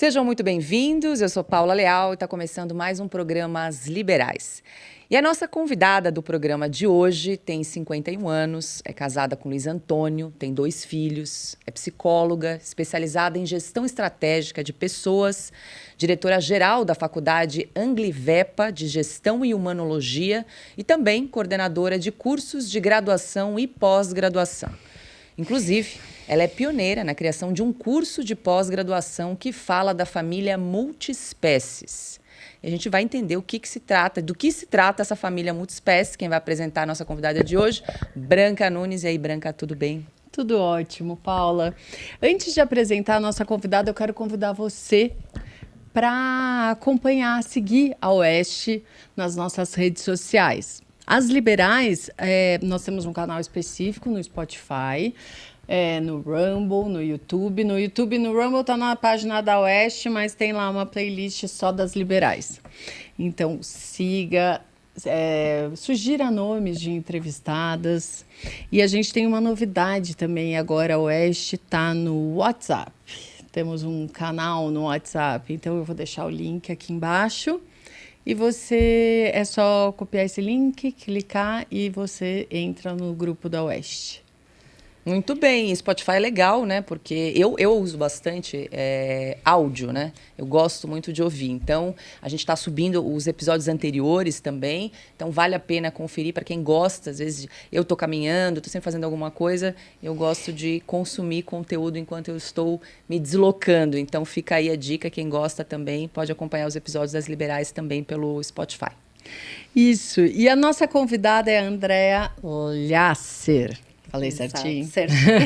Sejam muito bem-vindos, eu sou Paula Leal e está começando mais um programa As Liberais. E a nossa convidada do programa de hoje tem 51 anos, é casada com Luiz Antônio, tem 2 filhos, é psicóloga, especializada em gestão estratégica de pessoas, diretora-geral da Faculdade Anglivepa de Gestão e Humanologia e também coordenadora de cursos de graduação e pós-graduação. Inclusive, ela é pioneira na criação de um curso de pós-graduação que fala da família multiespécies. E a gente vai entender do que se trata essa família multiespécie. Quem vai apresentar a nossa convidada de hoje, Branca Nunes. E aí, Branca, tudo bem? Tudo ótimo, Paula. Antes de apresentar a nossa convidada, eu quero convidar você para acompanhar, seguir a Oeste nas nossas redes sociais. As Liberais, nós temos um canal específico no Spotify, no Rumble, no YouTube. No YouTube e no Rumble está na página da Oeste, mas tem lá uma playlist só das Liberais. Então, siga, sugira nomes de entrevistadas. E a gente tem uma novidade também agora, a Oeste está no WhatsApp. Temos um canal no WhatsApp, então eu vou deixar o link aqui embaixo. E você, é só copiar esse link, clicar e você entra no grupo da Oeste. Muito bem, Spotify é legal, né? Porque eu uso bastante áudio, né? Eu gosto muito de ouvir. Então, a gente está subindo os episódios anteriores também. Então, vale a pena conferir para quem gosta. Às vezes, eu estou caminhando, estou sempre fazendo alguma coisa. Eu gosto de consumir conteúdo enquanto eu estou me deslocando. Então, fica aí a dica. Quem gosta também pode acompanhar os episódios das Liberais também pelo Spotify. Isso. E a nossa convidada é a Andrea Llàcer. Falei certinho? Certinho.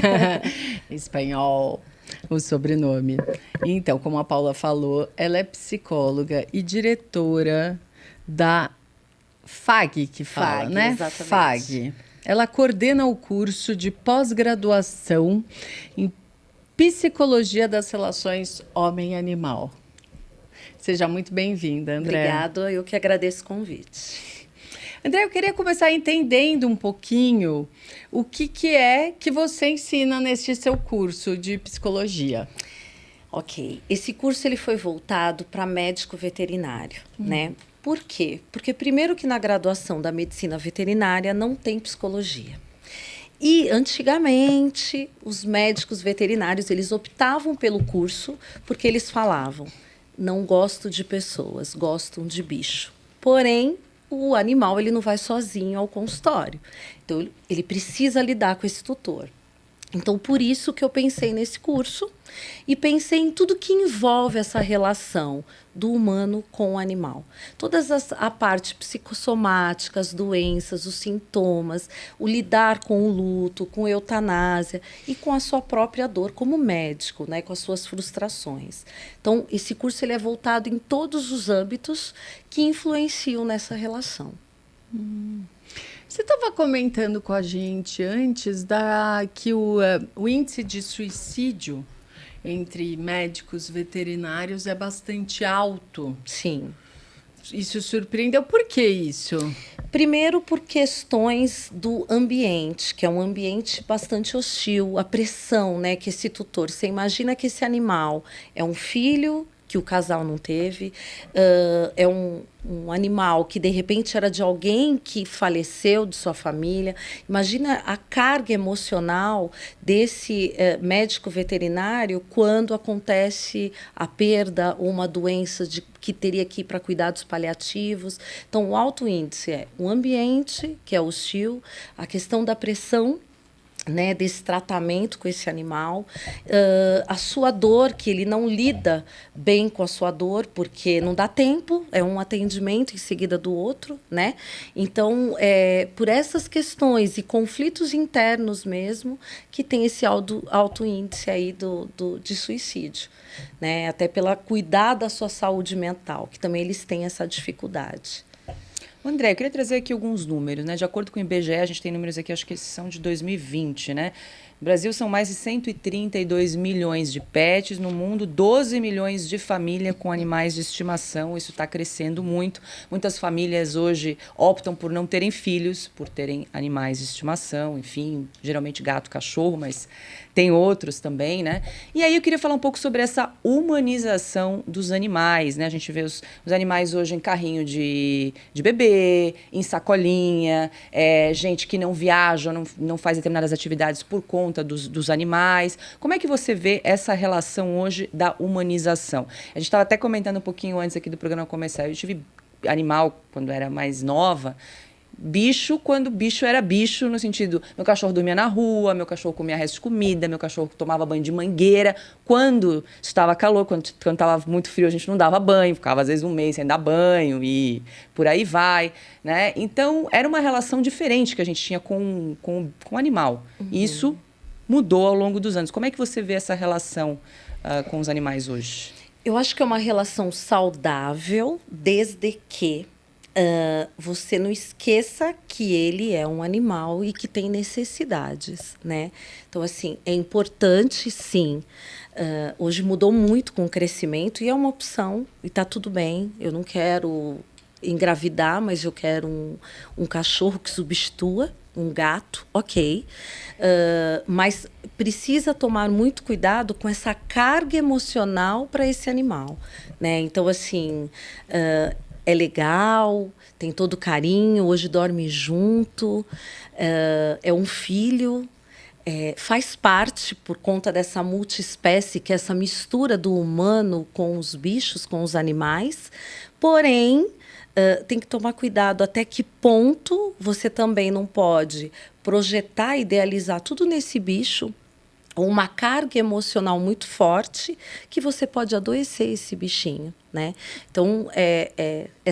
Espanhol, o sobrenome. Então, como a Paula falou, ela é psicóloga e diretora da FAG, que fala, FAG, né? exatamente. FAG. Ela coordena o curso de pós-graduação em Psicologia das Relações Homem-Animal. Seja muito bem-vinda, André. Obrigada, eu que agradeço o convite. André, eu queria começar entendendo um pouquinho o que é que você ensina neste seu curso de psicologia. Ok, esse curso ele foi voltado para médico veterinário, né? Por quê? Porque primeiro que na graduação da medicina veterinária não tem psicologia. E antigamente os médicos veterinários eles optavam pelo curso porque eles falavam: não gosto de pessoas, gostam de bicho. Porém, o animal ele não vai sozinho ao consultório. Então, ele precisa lidar com esse tutor. Então, por isso que eu pensei nesse curso e pensei em tudo que envolve essa relação do humano com o animal. A parte psicossomática, as doenças, os sintomas, o lidar com o luto, com a eutanásia e com a sua própria dor como médico, né, com as suas frustrações. Então, esse curso ele é voltado em todos os âmbitos que influenciam nessa relação. Você estava comentando com a gente antes que o índice de suicídio entre médicos veterinários é bastante alto. Sim. Isso surpreendeu. Por que isso? Primeiro por questões do ambiente, que é um ambiente bastante hostil, a pressão, né, que esse tutor... Você imagina que esse animal é um filho que o casal não teve, é um animal que, de repente, era de alguém que faleceu, de sua família. Imagina a carga emocional desse médico veterinário quando acontece a perda ou uma doença que teria que ir para cuidados paliativos. Então, o alto índice é o ambiente, que é hostil, a questão da pressão, né, desse tratamento com esse animal, a sua dor, que ele não lida bem com a sua dor, porque não dá tempo, é um atendimento em seguida do outro, né? Então, por essas questões e conflitos internos mesmo, que tem esse alto índice aí de suicídio, né? Até pela cuidar da sua saúde mental, que também eles têm essa dificuldade. André, eu queria trazer aqui alguns números, né? De acordo com o IBGE, a gente tem números aqui, acho que esses são de 2020, né? No Brasil são mais de 132 milhões de pets, no mundo 12 milhões de famílias com animais de estimação. Isso está crescendo muito. Muitas famílias hoje optam por não terem filhos, por terem animais de estimação, enfim, geralmente gato, cachorro, mas tem outros também, né? E aí eu queria falar um pouco sobre essa humanização dos animais, né? A gente vê os animais hoje em carrinho de bebê, em sacolinha, gente que não viaja, não faz determinadas atividades por conta dos animais. Como é que você vê essa relação hoje da humanização? A gente estava até comentando um pouquinho antes aqui do programa começar. Eu tive animal quando era mais nova. Bicho, quando bicho era bicho, no sentido, meu cachorro dormia na rua, meu cachorro comia resto de comida, meu cachorro tomava banho de mangueira. Quando estava calor, quando estava muito frio, a gente não dava banho, ficava às vezes um mês sem dar banho e por aí vai, né? Então, era uma relação diferente que a gente tinha com o animal. E isso mudou ao longo dos anos. Como é que você vê essa relação com os animais hoje? Eu acho que é uma relação saudável, desde que você não esqueça que ele é um animal e que tem necessidades, né? Então, assim, é importante, sim. Hoje mudou muito com o crescimento e é uma opção e está tudo bem. Eu não quero engravidar, mas eu quero um cachorro que substitua um gato, ok. Mas precisa tomar muito cuidado com essa carga emocional para esse animal, né? Então, assim, é legal, tem todo carinho, hoje dorme junto, é um filho, faz parte, por conta dessa multiespécie, que é essa mistura do humano com os bichos, com os animais, porém, tem que tomar cuidado até que ponto você também não pode projetar, idealizar tudo nesse bicho, uma carga emocional muito forte, que você pode adoecer esse bichinho, né? Então,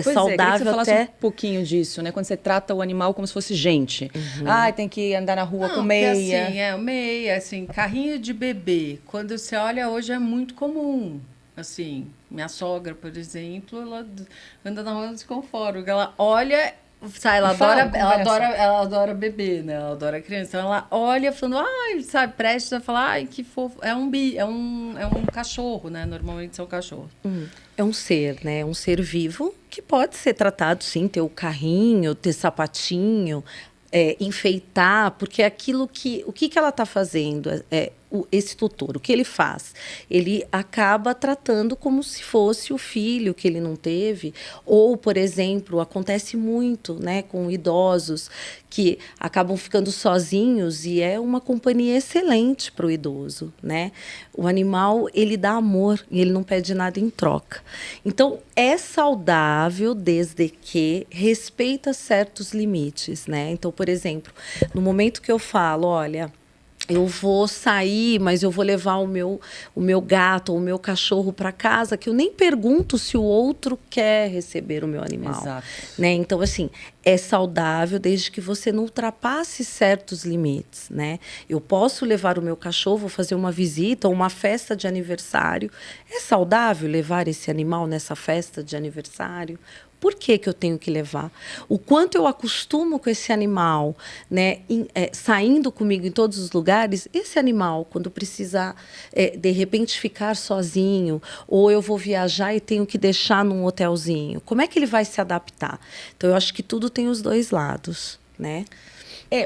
saudável queria que você falasse até... um pouquinho disso, né? Quando você trata o animal como se fosse gente. Ah, tem que andar na rua com meia. Assim, meia, assim, carrinho de bebê. Quando você olha hoje é muito comum. Assim, minha sogra, por exemplo, ela anda na rua do desconforto. Ela olha, sabe, ela adora bebê, né? Ela adora criança. Então ela olha falando, ai, sabe, prestes a falar, ai, que fofo. É um cachorro, né? Normalmente são cachorros. É um ser, né? É um ser vivo que pode ser tratado, sim, ter o carrinho, ter sapatinho, enfeitar, porque aquilo que... O que ela está fazendo? Esse tutor, o que ele faz? Ele acaba tratando como se fosse o filho que ele não teve, ou, por exemplo, acontece muito, né, com idosos que acabam ficando sozinhos e é uma companhia excelente para o idoso, né? O animal, ele dá amor e ele não pede nada em troca. Então, é saudável desde que respeita certos limites, né? Então, por exemplo, no momento que eu falo, olha, eu vou sair, mas eu vou levar o meu gato ou o meu cachorro para casa, que eu nem pergunto se o outro quer receber o meu animal. Exato. Né? Então, assim, é saudável desde que você não ultrapasse certos limites, né? Eu posso levar o meu cachorro, vou fazer uma visita ou uma festa de aniversário. É saudável levar esse animal nessa festa de aniversário? Por que eu tenho que levar? O quanto eu acostumo com esse animal, né, saindo comigo em todos os lugares, esse animal, quando precisar, de repente, ficar sozinho, ou eu vou viajar e tenho que deixar num hotelzinho, como é que ele vai se adaptar? Então, eu acho que tudo tem os dois lados, né?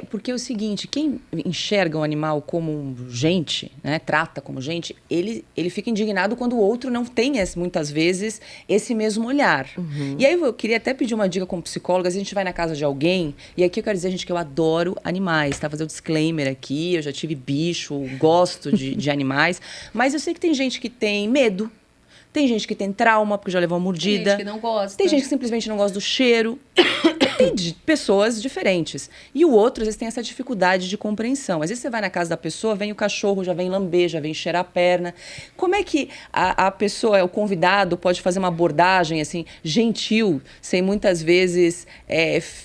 Porque é o seguinte, quem enxerga um animal como gente, né, trata como gente, ele fica indignado quando o outro não tem, muitas vezes, esse mesmo olhar. E aí eu queria até pedir uma dica como psicóloga, se a gente vai na casa de alguém, e aqui eu quero dizer, gente, que eu adoro animais, tá? Fazer o disclaimer aqui, eu já tive bicho, gosto de animais, mas eu sei que tem gente que tem medo, tem gente que tem trauma, porque já levou uma mordida. Tem gente que não gosta. Tem gente que simplesmente não gosta do cheiro. Tem pessoas diferentes. E o outro, às vezes, tem essa dificuldade de compreensão. Às vezes você vai na casa da pessoa, vem o cachorro, já vem lamber, já vem cheirar a perna. Como é que a pessoa, o convidado, pode fazer uma abordagem assim, gentil, sem muitas vezes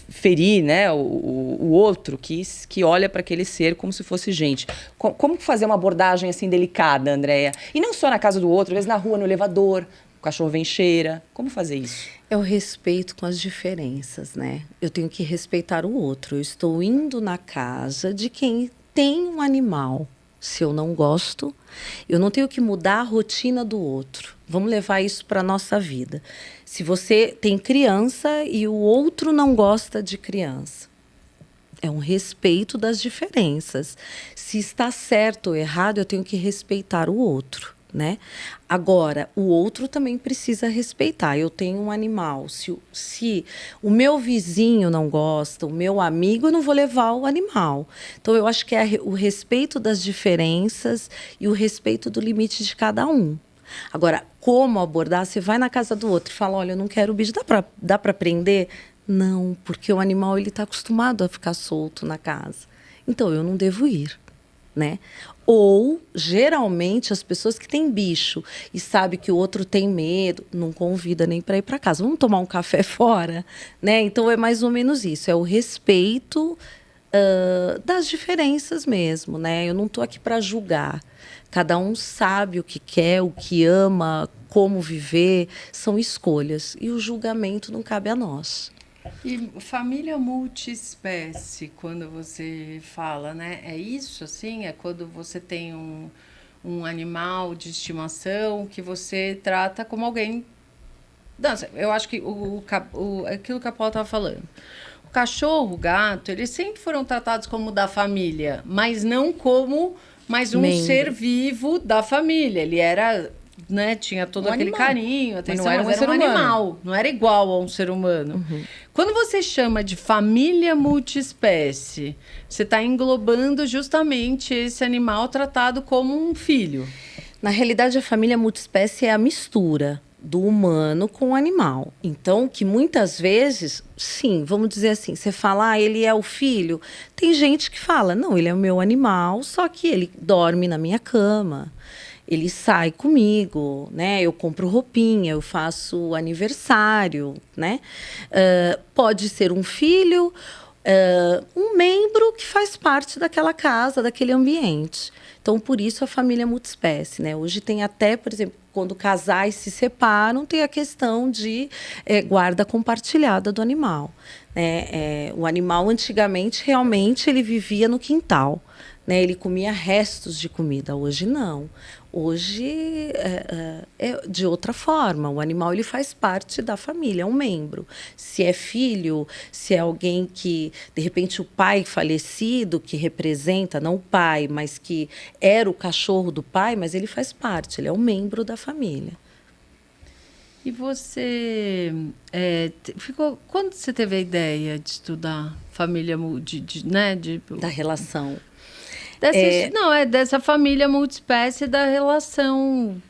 ferir, né, o outro que olha para aquele ser como se fosse gente? Como fazer uma abordagem assim delicada, Andréia? E não só na casa do outro, às vezes na rua, no elevador, o cachorro vem cheira. Como fazer isso? É o respeito com as diferenças, né? Eu tenho que respeitar o outro. Eu estou indo na casa de quem tem um animal, se eu não gosto, eu não tenho que mudar a rotina do outro. Vamos levar isso para a nossa vida. Se você tem criança e o outro não gosta de criança, é um respeito das diferenças. Se está certo ou errado, eu tenho que respeitar o outro, né? Agora, o outro também precisa respeitar. Eu tenho um animal. Se o meu vizinho não gosta, o meu amigo, eu não vou levar o animal. Então, eu acho que é o respeito das diferenças e o respeito do limite de cada um. Agora, como abordar? Você vai na casa do outro e fala, olha, eu não quero o bicho. Dá para prender? Não, porque o animal está acostumado a ficar solto na casa. Então, eu não devo ir, né? Ou, geralmente, as pessoas que têm bicho e sabem que o outro tem medo, não convida nem para ir para casa. Vamos tomar um café fora? Né? Então, é mais ou menos isso. É o respeito das diferenças mesmo, né? Eu não estou aqui para julgar. Cada um sabe o que quer, o que ama, como viver. São escolhas. E o julgamento não cabe a nós. E família multiespécie, quando você fala, né? É isso, assim? É quando você tem um animal de estimação que você trata como alguém... Não, eu acho que aquilo que a Paula estava falando. O cachorro, o gato, eles sempre foram tratados como da família, mas não como mais um ser vivo da família. Ele era... Né, tinha todo aquele carinho, atenção, mas era um animal, não era igual a um ser humano. Uhum. Quando você chama de família multiespécie, você está englobando justamente esse animal tratado como um filho. Na realidade, a família multiespécie é a mistura do humano com o animal. Então, que muitas vezes, sim, vamos dizer assim, você fala, ele é o filho. Tem gente que fala, não, ele é o meu animal, só que ele dorme na minha cama. Ele sai comigo, né? Eu compro roupinha, eu faço aniversário, né? Pode ser um filho, um membro que faz parte daquela casa, daquele ambiente. Então, por isso a família multiespécie, né? Hoje tem até, por exemplo, quando casais se separam, tem a questão de guarda compartilhada do animal. Né? O animal, antigamente, realmente, ele vivia no quintal. Né? Ele comia restos de comida. Hoje, não. Hoje é de outra forma. O animal ele faz parte da família, é um membro. Se é filho, se é alguém que, de repente, o pai falecido, que representa, não o pai, mas que era o cachorro do pai, mas ele faz parte, ele é um membro da família. E você quando você teve a ideia de estudar família, da relação? Dessa família multiespécie da relação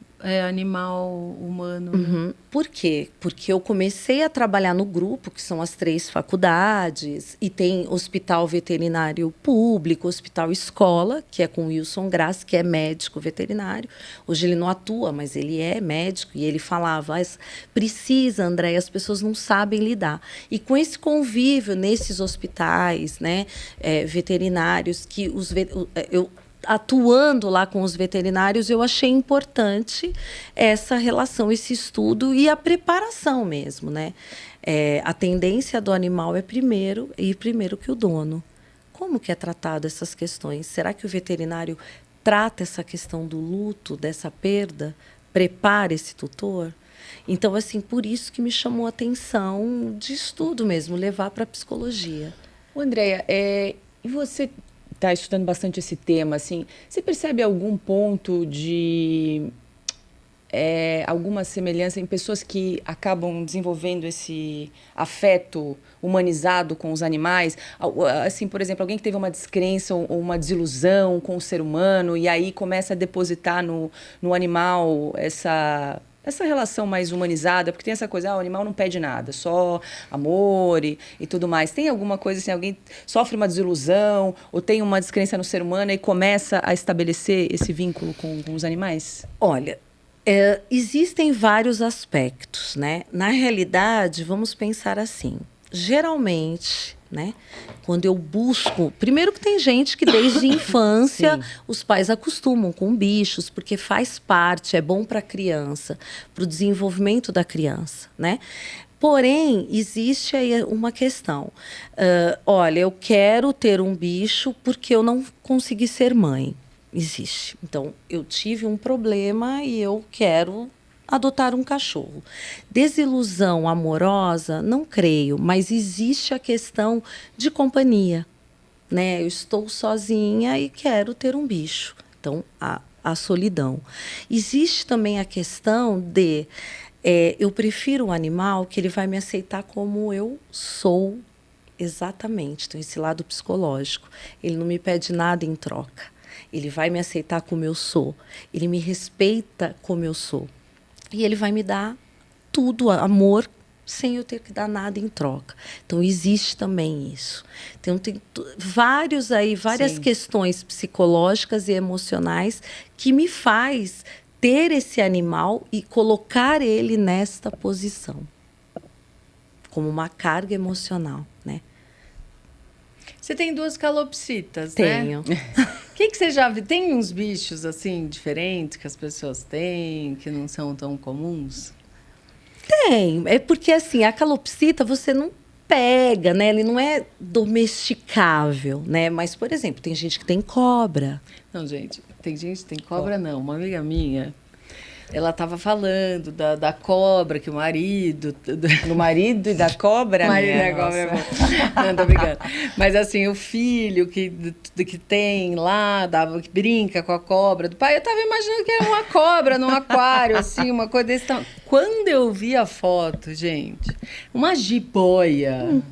animal-humano. Uhum. Né? Por quê? Porque eu comecei a trabalhar no grupo, que são as 3 faculdades, e tem hospital veterinário público, hospital escola, que é com o Wilson Graça, que é médico veterinário. Hoje ele não atua, mas ele é médico, e ele falava, precisa, André, as pessoas não sabem lidar. E com esse convívio nesses hospitais, né, veterinários, que eu atuando lá com os veterinários, eu achei importante essa relação, esse estudo e a preparação mesmo, né? A tendência do animal é primeiro que o dono. Como que é tratado essas questões? Será que o veterinário trata essa questão do luto, dessa perda? Prepara esse tutor? Então, assim, por isso que me chamou a atenção de estudo mesmo, levar para a psicologia. Andréia, e você está estudando bastante esse tema, assim, você percebe algum ponto de alguma semelhança em pessoas que acabam desenvolvendo esse afeto humanizado com os animais? Assim, por exemplo, alguém que teve uma descrença ou uma desilusão com o ser humano e aí começa a depositar no animal essa relação mais humanizada, porque tem essa coisa, o animal não pede nada, só amor e tudo mais. Tem alguma coisa assim, alguém sofre uma desilusão ou tem uma descrença no ser humano e começa a estabelecer esse vínculo com os animais? Olha, existem vários aspectos, né? Na realidade, vamos pensar assim, geralmente, né, quando eu busco... Primeiro que tem gente que desde a infância os pais acostumam com bichos, porque faz parte, é bom para a criança, para o desenvolvimento da criança, né? Porém, existe aí uma questão. Olha, eu quero ter um bicho porque eu não consegui ser mãe. Existe. Então, eu tive um problema e eu quero adotar um cachorro. Desilusão amorosa, não creio, mas existe a questão de companhia, né? Eu estou sozinha e quero ter um bicho. Então, a solidão. Existe também a questão de eu prefiro um animal que ele vai me aceitar como eu sou exatamente. Então, esse lado psicológico. Ele não me pede nada em troca. Ele vai me aceitar como eu sou. Ele me respeita como eu sou. E ele vai me dar tudo, amor, sem eu ter que dar nada em troca. Então, existe também isso. Então, tem várias Sim. questões psicológicas e emocionais que me faz ter esse animal e colocar ele nesta posição. Como uma carga emocional, né? Você tem 2 calopsitas, Tenho. né? O que você já viu? Tem uns bichos, assim, diferentes que as pessoas têm, que não são tão comuns? Tem. É porque, assim, a calopsita você não pega, né? Ele não é domesticável, né? Mas, por exemplo, tem gente que tem cobra. Não, gente, tem gente que tem cobra, não. Uma amiga minha, ela estava falando da cobra que o marido... Do marido e da cobra, O marido minha da cobra é nossa. bom. Não, tô brincando. Mas assim, o filho que tem lá, que brinca com a cobra do pai, eu tava imaginando que era uma cobra num aquário, assim, uma coisa desse tamanho. Quando eu vi a foto, gente, uma jiboia.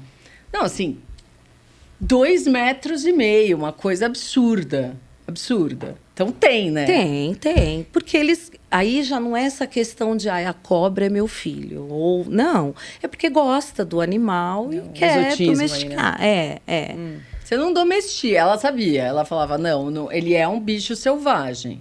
Não, assim, 2,5 metros, uma coisa absurda. Absurda. Então tem, né? Tem. Porque eles... Aí já não é essa questão de a cobra é meu filho. Ou não. É porque gosta do animal e quer exotismo aí, domesticar. Você não domestica. Ela sabia. Ela falava, não, ele é um bicho selvagem.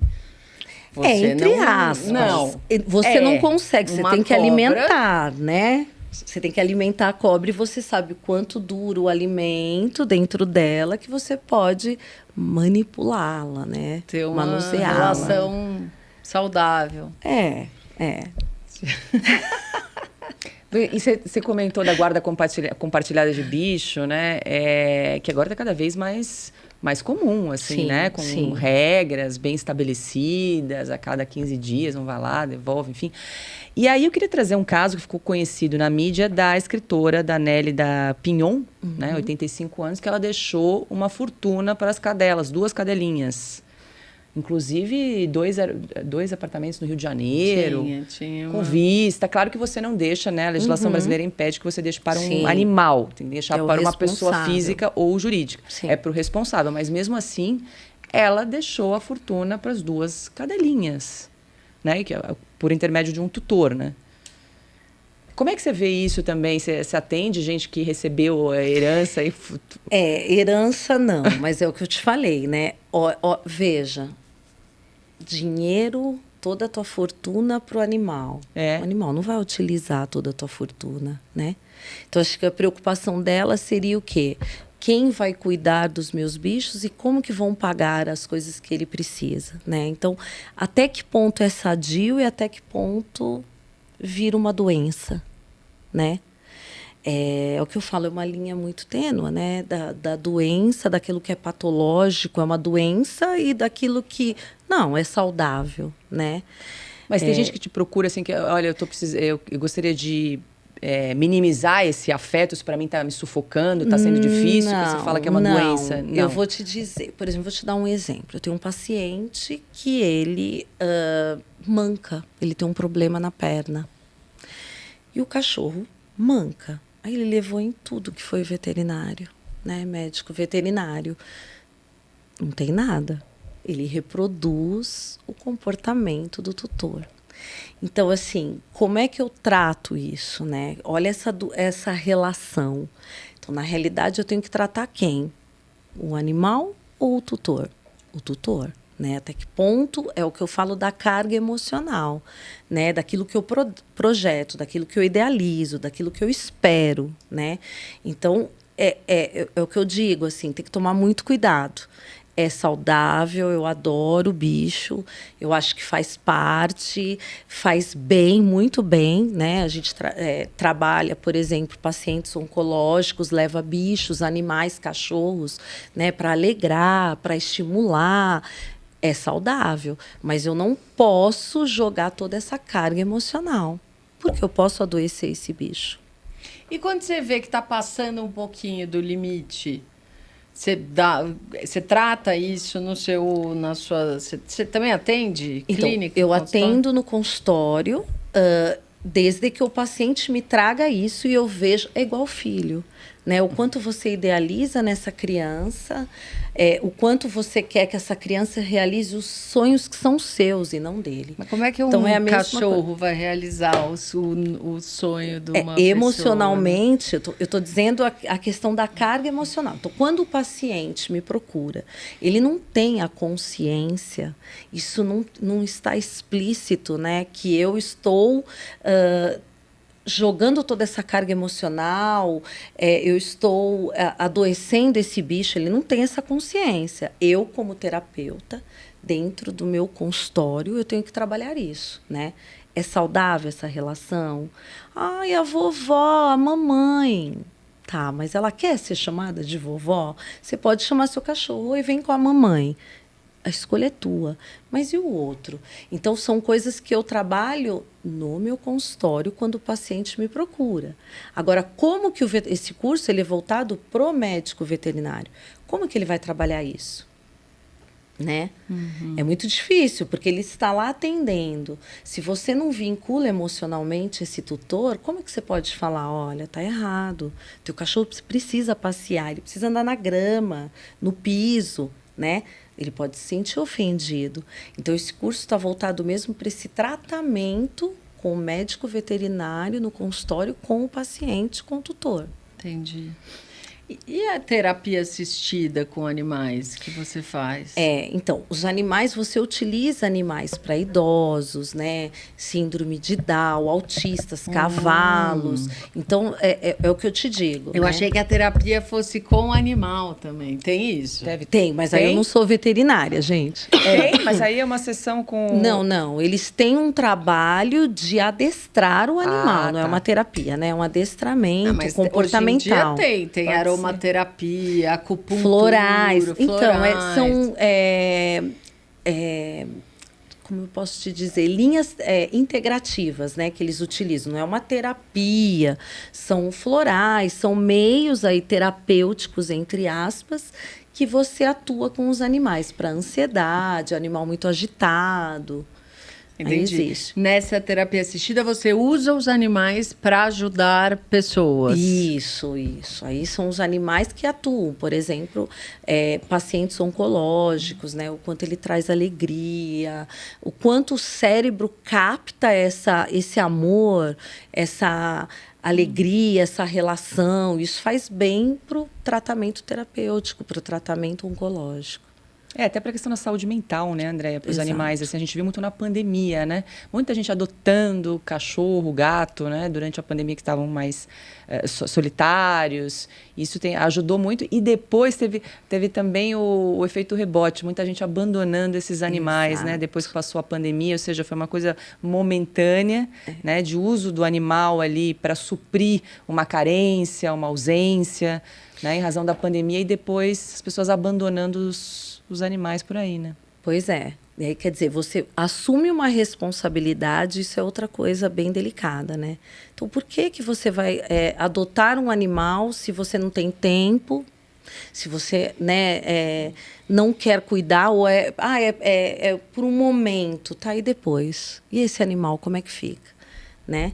Entre aspas. Não. Você não consegue, você uma tem que cobra. alimentar, né? Você tem que alimentar a cobra e você sabe o quanto dura o alimento dentro dela que você pode manipulá-la, né? Ter uma manuseá-la. relação saudável. É. E você comentou da guarda compartilhada de bicho, né? Que agora está cada vez mais comum, assim, Sim, né? Com sim. regras bem estabelecidas, a cada 15 dias um vai lá, devolve, enfim. E aí eu queria trazer um caso que ficou conhecido na mídia da escritora da Nélida Pinhon, né? 85 anos, que ela deixou uma fortuna para as cadelas, 2 cadelinhas. Inclusive, dois apartamentos no Rio de Janeiro. Tinha Com uma... vista. Claro que você não deixa, né? A legislação brasileira impede que você deixe para um Sim. animal. Tem que deixar É o para uma pessoa responsável. física ou jurídica. Sim. É para o responsável. Mas mesmo assim, ela deixou a fortuna para as 2 cadelinhas. Né? Por intermédio de um tutor, né? Como é que você vê isso também? Você atende gente que recebeu a herança e... Herança não, mas é o que eu te falei, né? Veja, dinheiro, toda a tua fortuna para o animal. É. O animal não vai utilizar toda a tua fortuna, né? Então, acho que a preocupação dela seria o quê? Quem vai cuidar dos meus bichos e como que vão pagar as coisas que ele precisa, né? Então, até que ponto é sadio e até que ponto vira uma doença, né? É o que eu falo, é uma linha muito tênue, né? Da doença, daquilo que é patológico, é uma doença, e daquilo que, não, é saudável, né? Mas tem gente que te procura assim, que, olha, eu gostaria de minimizar esse afeto, isso para mim tá me sufocando, tá sendo difícil, que você fala que é uma doença. Não. Eu vou te dizer, por exemplo, vou te dar um exemplo. Eu tenho um paciente que ele manca, ele tem um problema na perna. E o cachorro manca. Aí ele levou em tudo que foi veterinário, né? Médico veterinário. Não tem nada. Ele reproduz o comportamento do tutor. Então, assim, como é que eu trato isso, né? Olha essa relação. Então, na realidade, eu tenho que tratar quem? O animal ou o tutor? O tutor. Né? Até que ponto é o que eu falo da carga emocional, né? Daquilo que eu projeto, daquilo que eu idealizo, daquilo que eu espero, né? Então, é o que eu digo, assim, tem que tomar muito cuidado. é saudável, eu adoro o bicho, eu acho que faz parte, faz bem, muito bem, né? A gente trabalha, por exemplo, pacientes oncológicos, leva bichos, animais, cachorros, né, para alegrar, para estimular. É saudável, mas eu não posso jogar toda essa carga emocional, porque eu posso adoecer esse bicho. E quando você vê que está passando um pouquinho do limite, você trata isso na sua... Você também atende Então, clínica? eu consultório? atendo no consultório, desde que o paciente me traga isso e eu vejo... É igual filho, né? O quanto você idealiza nessa criança, o quanto você quer que essa criança realize os sonhos que são seus e não dele. Mas como é que Então, é a mesma cachorro vai realizar o sonho de uma emocionalmente, pessoa, né? eu estou dizendo a questão da carga emocional. Então, quando o paciente me procura, ele não tem a consciência, isso não está explícito, né? Que eu estou jogando toda essa carga emocional, eu estou adoecendo esse bicho, ele não tem essa consciência. Eu, como terapeuta, dentro do meu consultório, eu tenho que trabalhar isso, né? É saudável essa relação? Ai, a vovó, a mamãe. Tá, mas ela quer ser chamada de vovó? Você pode chamar seu cachorro e vem com a mamãe. A escolha é tua. Mas e o outro? Então, são coisas que eu trabalho no meu consultório quando o paciente me procura. Agora, como que esse curso ele é voltado para o médico veterinário? Como que ele vai trabalhar isso? Né? É muito difícil, porque ele está lá atendendo. Se você não vincula emocionalmente esse tutor, como é que você pode falar, olha, tá errado, teu cachorro precisa passear, ele precisa andar na grama, no piso, né? Ele pode se sentir ofendido. Então, esse curso está voltado mesmo para esse tratamento com o médico veterinário no consultório, com o paciente, com o tutor. Entendi. E a terapia assistida com animais que você faz? Então, os animais, você utiliza animais para idosos, né? Síndrome de Down, autistas, cavalos. Então, é o que eu te digo. Eu né? achei que a terapia fosse com animal também. Tem isso? Tem, mas aí eu não sou veterinária, gente. Tem, mas aí é uma sessão com... Não. Eles têm um trabalho de adestrar o animal, não é tá. uma terapia, né? É um adestramento mas comportamental. Hoje em dia tem aromaterapia, acupuntura, Florais. Então, são como eu posso te dizer, linhas integrativas, né, que eles utilizam. Não é uma terapia, são florais, são meios aí terapêuticos, entre aspas, que você atua com os animais para ansiedade, animal muito agitado. Entendi. Nessa terapia assistida, você usa os animais para ajudar pessoas. Isso. Aí são os animais que atuam. Por exemplo, pacientes oncológicos, né? O quanto ele traz alegria, o quanto o cérebro capta esse amor, essa alegria, essa relação. Isso faz bem para o tratamento terapêutico, para o tratamento oncológico. Até para a questão da saúde mental, né, Andréia, para os Exato. animais. Assim, a gente viu muito na pandemia, né? Muita gente adotando cachorro, gato, né? Durante a pandemia que estavam mais solitários. Isso ajudou muito. E depois teve também o efeito rebote. Muita gente abandonando esses animais, né? Depois que passou a pandemia. Ou seja, foi uma coisa momentânea, né? De uso do animal ali para suprir uma carência, uma ausência, né? Em razão da pandemia. E depois as pessoas abandonando os animais por aí, né? Pois é. E aí, quer dizer, você assume uma responsabilidade, isso é outra coisa bem delicada, né? Então, por que você vai adotar um animal se você não tem tempo, se você não quer cuidar, ou por um momento, tá? E depois? E esse animal, como é que fica? Né?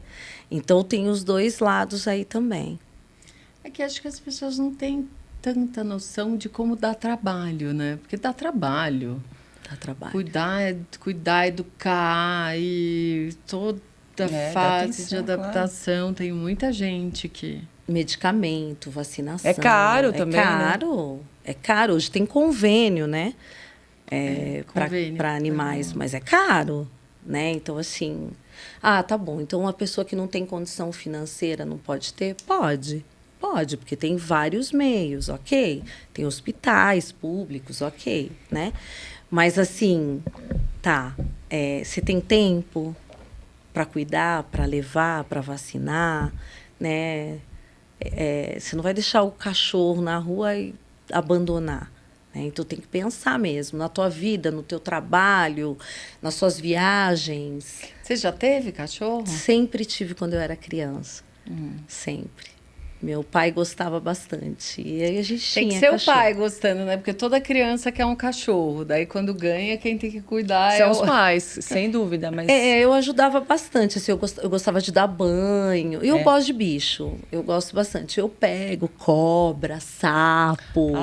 Então, tem os dois lados aí também. É que acho que as pessoas não têm tanta noção de como dá trabalho, né? Porque dá trabalho. Dá trabalho. Cuidar, educar e toda fase de adaptação. Claro. Tem muita gente que... Medicamento, vacinação. É caro também, caro. Né? É caro. Hoje tem convênio, né? Para animais, mas é caro, né? Então, assim... tá bom. Então, uma pessoa que não tem condição financeira não pode ter? Pode. Pode, porque tem vários meios, ok? Tem hospitais públicos, ok, né? Mas assim, tá, você tem tempo para cuidar, para levar, para vacinar, né? Você não vai deixar o cachorro na rua e abandonar, né? Então tem que pensar mesmo na tua vida, no teu trabalho, nas suas viagens. Você já teve cachorro? Sempre tive quando eu era criança. Sempre. Meu pai gostava bastante. E aí a gente Tem que tinha ser cachorro. o pai gostando, né? Porque toda criança quer um cachorro. Daí, quando ganha, quem tem que cuidar São os pais, sem dúvida, mas... Eu ajudava bastante, assim, eu gostava de dar banho. E eu gosto de bicho, eu gosto bastante. Eu pego cobra, sapo.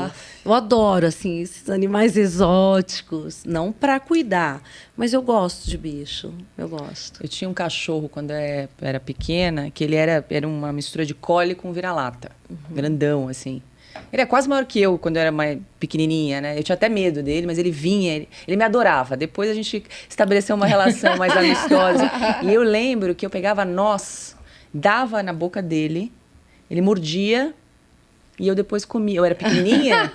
Eu adoro, assim, esses animais exóticos. Não para cuidar, mas eu gosto de bicho, eu gosto. Eu tinha um cachorro quando eu era pequena, que ele era uma mistura de collie com vira-lata. Grandão, assim. Ele é quase maior que eu quando eu era mais pequenininha, né? Eu tinha até medo dele, mas ele vinha, ele me adorava. Depois a gente estabeleceu uma relação mais amistosa. E eu lembro que eu pegava noz, dava na boca dele, ele mordia e eu depois comia. Eu era pequenininha,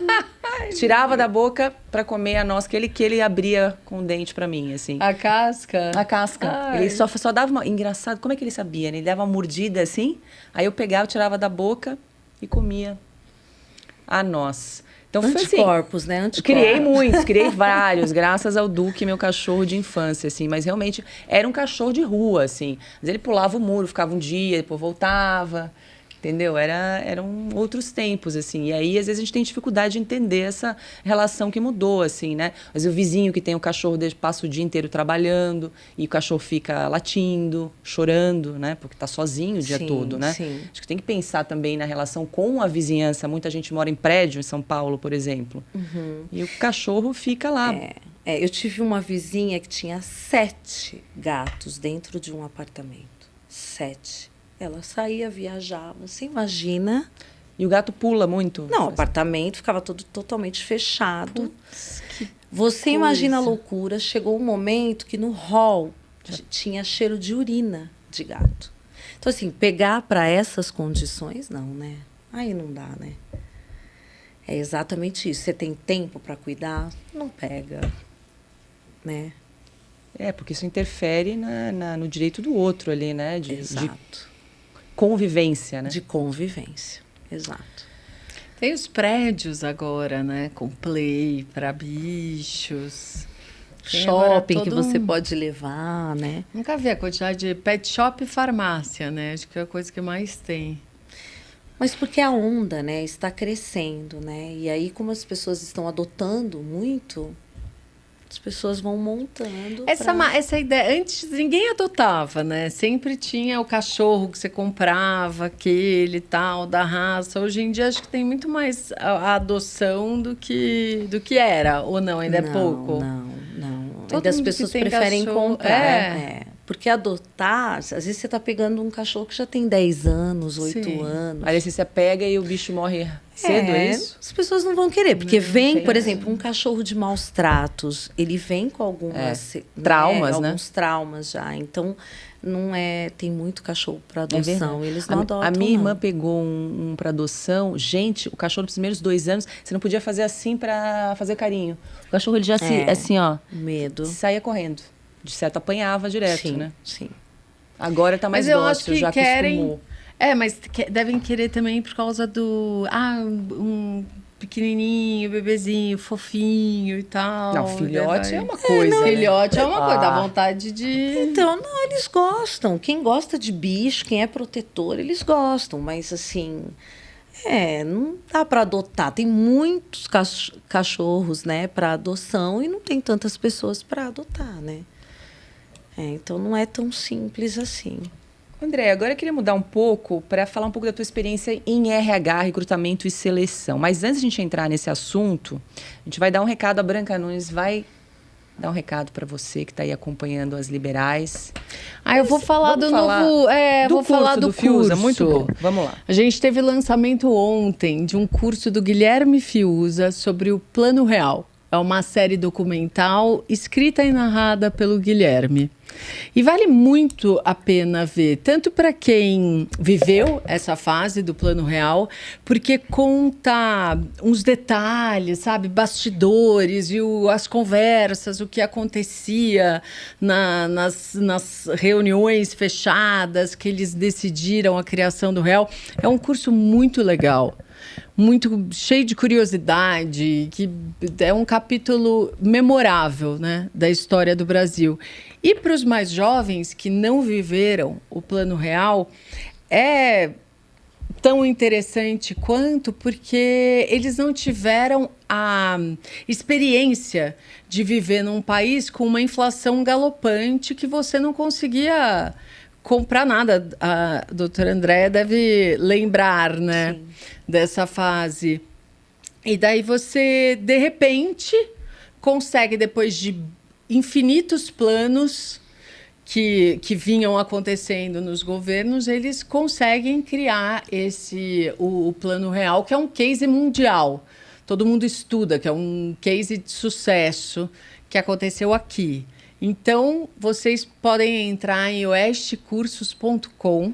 tirava da boca para comer a noz que ele abria com o dente para mim, assim. A casca? A casca. Ai. Ele só dava uma... Engraçado, como é que ele sabia, né? Ele dava uma mordida assim, aí eu pegava, tirava da boca e comia a noz. Então foi assim. Anticorpos, né? Criei vários, graças ao Duque, meu cachorro de infância, assim. Mas realmente era um cachorro de rua, assim. Mas ele pulava o muro, ficava um dia, depois voltava. Entendeu? Eram outros tempos, assim. E aí, às vezes, a gente tem dificuldade de entender essa relação que mudou, assim, né? Mas o vizinho que tem o cachorro passa o dia inteiro trabalhando e o cachorro fica latindo, chorando, né? Porque tá sozinho o dia todo, né? Sim. Acho que tem que pensar também na relação com a vizinhança. Muita gente mora em prédio, em São Paulo, por exemplo. E o cachorro fica lá. Eu tive uma vizinha que tinha 7 gatos dentro de um apartamento. 7. Ela saía, viajava, você imagina? E o gato pula muito? Não, o apartamento ficava todo totalmente fechado. Você coisa. imagina a loucura. Chegou um momento que no hall tinha cheiro de urina de gato. Então, assim, pegar para essas condições, não, né? Aí não dá, né? É exatamente isso. Você tem tempo para cuidar? Não pega, né? Porque isso interfere no direito do outro ali, né? De convivência, né? De convivência, exato. Tem os prédios agora, né? Com play para bichos. Shopping que você pode levar, né? Nunca vi a quantidade de pet shop e farmácia, né? Acho que é a coisa que mais tem. Mas porque a onda, né, está crescendo, né? E aí, como as pessoas estão adotando muito, as pessoas vão montando. Essa ideia, antes ninguém adotava, né? Sempre tinha o cachorro que você comprava, aquele tal, da raça. Hoje em dia acho que tem muito mais a adoção do que era, ou não, ainda é pouco? Não. Todo Ainda as mundo pessoas que tem preferem cachorro, comprar. Porque adotar, às vezes você está pegando um cachorro que já tem 10 anos, 8 anos. Aí você pega e o bicho morre cedo, é isso? As pessoas não vão querer, porque vem, por tem exemplo, um cachorro de maus tratos, ele vem com algumas traumas, né? alguns traumas já. Então, não é, tem muito cachorro para adoção, eles não adotam. A minha irmã pegou um para adoção. Gente, o cachorro nos primeiros 2 anos, você não podia fazer assim para fazer carinho. O cachorro ele já assim, ó, medo. saía correndo. De certo, apanhava direto, né? Sim. Agora tá mais mas eu dócil, acho que já acostumou. Mas devem querer também por causa do... um pequenininho, bebezinho, fofinho e tal. Não, filhote é uma coisa, né? Filhote é uma coisa, dá vontade de... Então, não, eles gostam. Quem gosta de bicho, quem é protetor, eles gostam. Mas, assim, não dá para adotar. Tem muitos cachorros, né, para adoção e não tem tantas pessoas para adotar, né? Então, não é tão simples assim. André, agora eu queria mudar um pouco para falar um pouco da tua experiência em RH, recrutamento e seleção. Mas antes de a gente entrar nesse assunto, a gente vai dar um recado. A Branca Nunes vai dar um recado para você que está aí acompanhando as liberais. Eu vou falar do novo... do curso do Fiuza, muito bom. Vamos lá. A gente teve lançamento ontem de um curso do Guilherme Fiuza sobre o Plano Real. É uma série documental escrita e narrada pelo Guilherme. E vale muito a pena ver, tanto para quem viveu essa fase do Plano Real, porque conta uns detalhes, sabe, bastidores e as conversas, o que acontecia nas reuniões fechadas que eles decidiram a criação do Real. É um curso muito legal. Muito cheio de curiosidade, que é um capítulo memorável, né, da história do Brasil. E para os mais jovens que não viveram o Plano Real, é tão interessante quanto, porque eles não tiveram a experiência de viver num país com uma inflação galopante que você não conseguia comprar nada. A doutora Andréa deve lembrar, né? Sim. Dessa fase. E daí você, de repente, consegue, depois de infinitos planos que vinham acontecendo nos governos, eles conseguem criar o Plano Real, que é um case mundial. Todo mundo estuda, que é um case de sucesso que aconteceu aqui. Então, vocês podem entrar em oestecursos.com